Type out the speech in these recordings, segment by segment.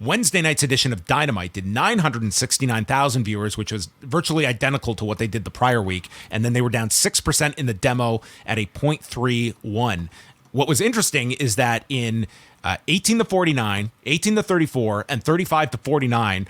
Wednesday night's edition of Dynamite did 969,000 viewers, which was virtually identical to what they did the prior week. And then they were down 6% in the demo at a 0.31. What was interesting is that in 18 to 49, 18 to 34, and 35 to 49,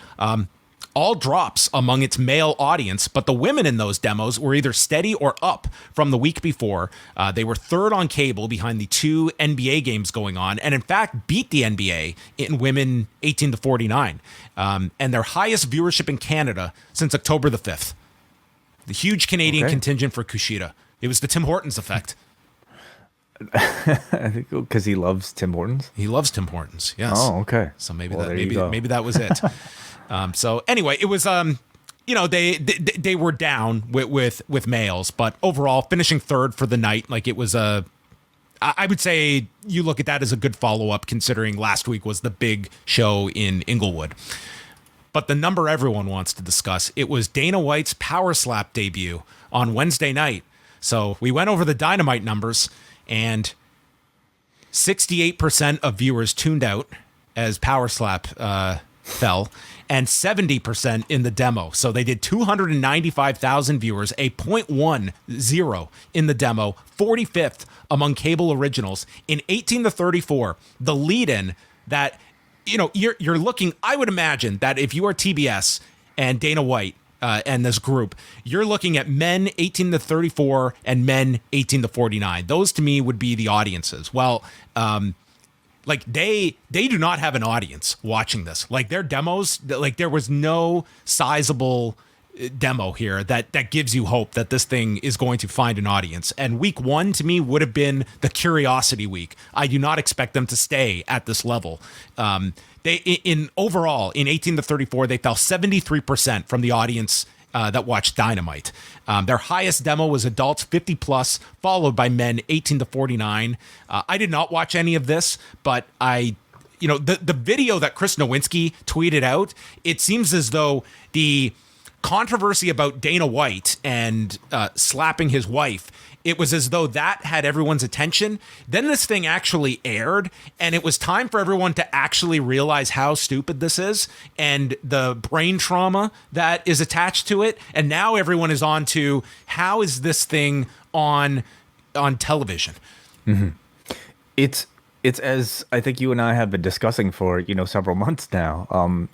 all drops among its male audience, but the women in those demos were either steady or up from the week before. They were third on cable behind the two NBA games going on, and in fact beat the NBA in women 18 to 49, and their highest viewership in Canada since October the 5th. The huge Canadian contingent for Kushida. It was the Tim Hortons effect. I think because he loves Tim Hortons. He loves Tim Hortons. Yes. Oh, okay. So maybe that was it. So anyway, it was they were down with males, but overall finishing third for the night. Like it was I would say you look at that as a good follow up considering last week was the big show in Inglewood. But the number everyone wants to discuss, it was Dana White's Power Slap debut on Wednesday night. So we went over the Dynamite numbers, and 68% of viewers tuned out as Power Slap fell, and 70% in the demo. So they did 295,000 viewers, a 0.10 in the demo, 45th among cable originals. In 18 to 34, the lead-in that, you're looking, I would imagine that if you are TBS and Dana White and this group, you're looking at men 18 to 34 and men 18 to 49. Those to me would be the audiences. Well, they do not have an audience watching this. Like their demos, like there was no sizable demo here that gives you hope that this thing is going to find an audience. And week one to me would have been the curiosity week. I do not expect them to stay at this level. Overall in 18 to 34, they fell 73% from the audience that watched Dynamite. Their highest demo was adults 50 plus, followed by men 18 to 49. I did not watch any of this, but the video that Chris Nowinski tweeted out, it seems as though the controversy about Dana White and slapping his wife, it was as though that had everyone's attention. Then this thing actually aired, and it was time for everyone to actually realize how stupid this is and the brain trauma that is attached to it. And now everyone is on to how is this thing on television? Mm-hmm. It's as I think you and I have been discussing for, several months now.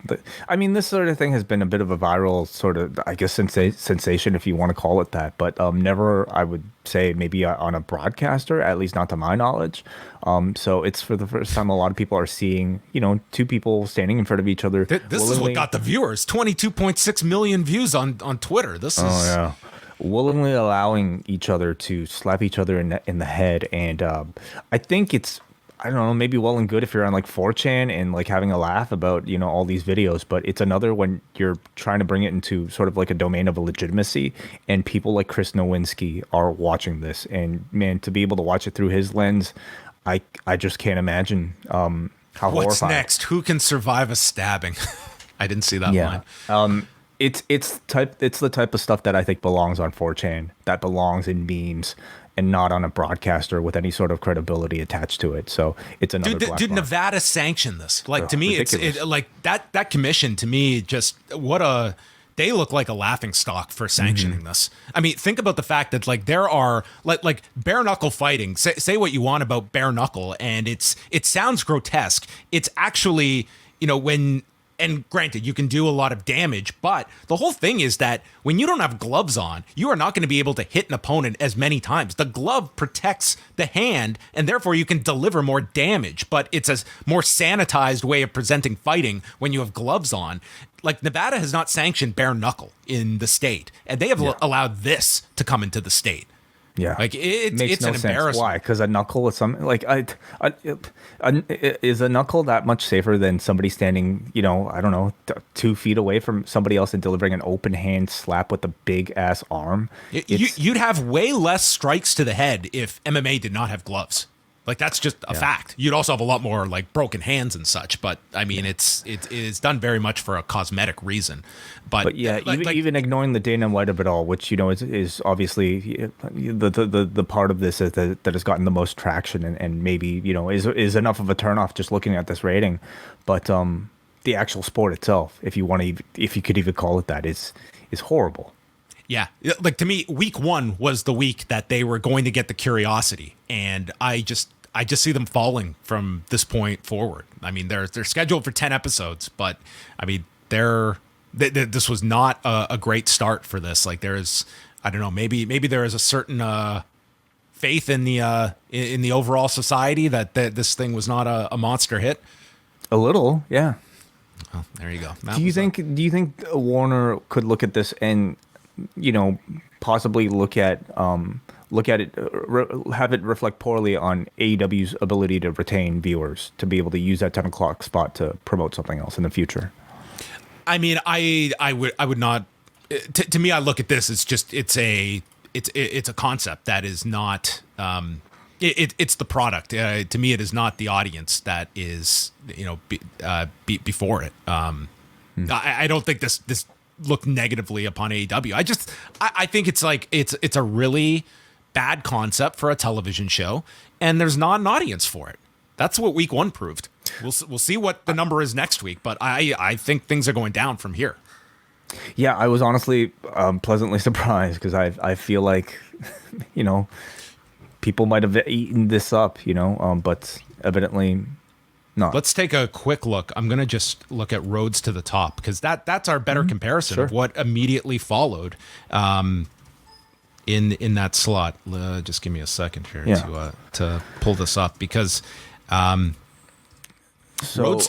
This sort of thing has been a bit of a viral sort of, I guess, sensation, if you want to call it that. But never, I would say, maybe on a broadcaster, at least not to my knowledge. So it's for the first time a lot of people are seeing, two people standing in front of each other. This is what got the viewers. 22.6 million views on Twitter. This is... Oh, yeah. Willingly allowing each other to slap each other in the head. And I think it's, I don't know, maybe well and good if you're on like 4chan and like having a laugh about, all these videos, but it's another when you're trying to bring it into sort of like a domain of legitimacy, and people like Chris Nowinski are watching this, and man, to be able to watch it through his lens, I just can't imagine how What's horrifying. Next? Who can survive a stabbing? I didn't see that line. It's the type of stuff that I think belongs on 4chan, that belongs in memes, and not on a broadcaster with any sort of credibility attached to it. So it's another black Did mark. Nevada sanction this? Like, to me, ridiculous. it's like that commission, to me, just they look like a laughing stock for sanctioning this. I mean, think about the fact that like there are like bare knuckle fighting. Say what you want about bare knuckle, and it sounds grotesque. It's actually, and granted, you can do a lot of damage, but the whole thing is that when you don't have gloves on, you are not going to be able to hit an opponent as many times. The glove protects the hand, and therefore you can deliver more damage, but it's a more sanitized way of presenting fighting when you have gloves on. Like, Nevada has not sanctioned bare knuckle in the state, and they have allowed this to come into the state. Yeah, like it's no an sense. embarrassment. Why? Because a knuckle is something like is a knuckle that much safer than somebody standing, I don't know, 2 feet away from somebody else and delivering an open hand slap with a big ass arm? You'd have way less strikes to the head if MMA did not have gloves. Like, that's just a fact. You'd also have a lot more like broken hands and such, but I mean, it is done very much for a cosmetic reason. But yeah, even ignoring the Dana White of it all, which is obviously the part of this that has gotten the most traction and maybe is enough of a turnoff just looking at this rating. But the actual sport itself, if you could even call it that, is horrible. Yeah, like to me, week 1 was the week that they were going to get the curiosity, and I just see them falling from this point forward. I mean, they're scheduled for 10 episodes, but I mean, this was not a great start for this. Like there's, I don't know, maybe there is a certain faith in the overall society that this thing was not a monster hit. A little, yeah. Oh, there you go. Do you think Warner could look at this and, possibly look at it, have it reflect poorly on AEW's ability to retain viewers, to be able to use that 10 o'clock spot to promote something else in the future? I mean, I would not. To me, I look at this. It's a concept that is not. It's the product. To me, it is not the audience that is before it. I don't think this looked negatively upon AEW. I think it's like it's a really bad concept for a television show, and there's not an audience for it. That's what week 1 proved. We'll see what the number is next week, but I think things are going down from here. Yeah, I was honestly pleasantly surprised, because I feel like, people might have eaten this up, but evidently not. Let's take a quick look. I'm going to just look at Roads to the Top, because that's our better comparison of what immediately followed in that slot. Just give me a second here to pull this up, because Roads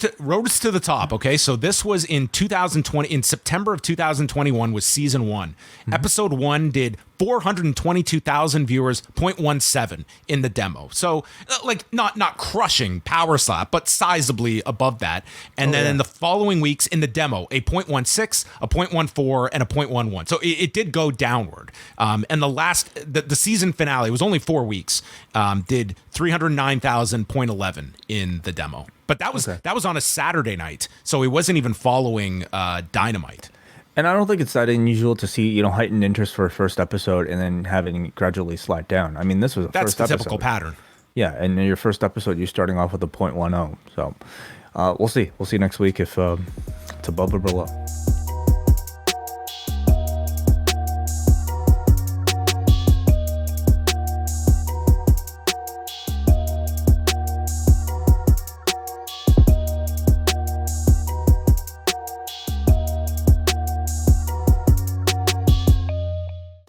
to the Top. Okay, so this was in 2020. In September of 2021 was season 1. Episode 1 did 422,000 viewers, 0.17 in the demo. So like not crushing power slap, but sizably above that. And then in the following weeks in the demo, a 0.16, a 0.14, and a 0.11. So it did go downward. And the season finale was only 4 weeks. Did 309,000.11 in the demo. But that was on a Saturday night, so it wasn't even following Dynamite. And I don't think it's that unusual to see, heightened interest for a first episode and then having it gradually slide down. I mean, this was a first episode. That's the typical pattern. Yeah, and in your first episode, you're starting off with a 0.10. So we'll see. We'll see next week if it's above or below.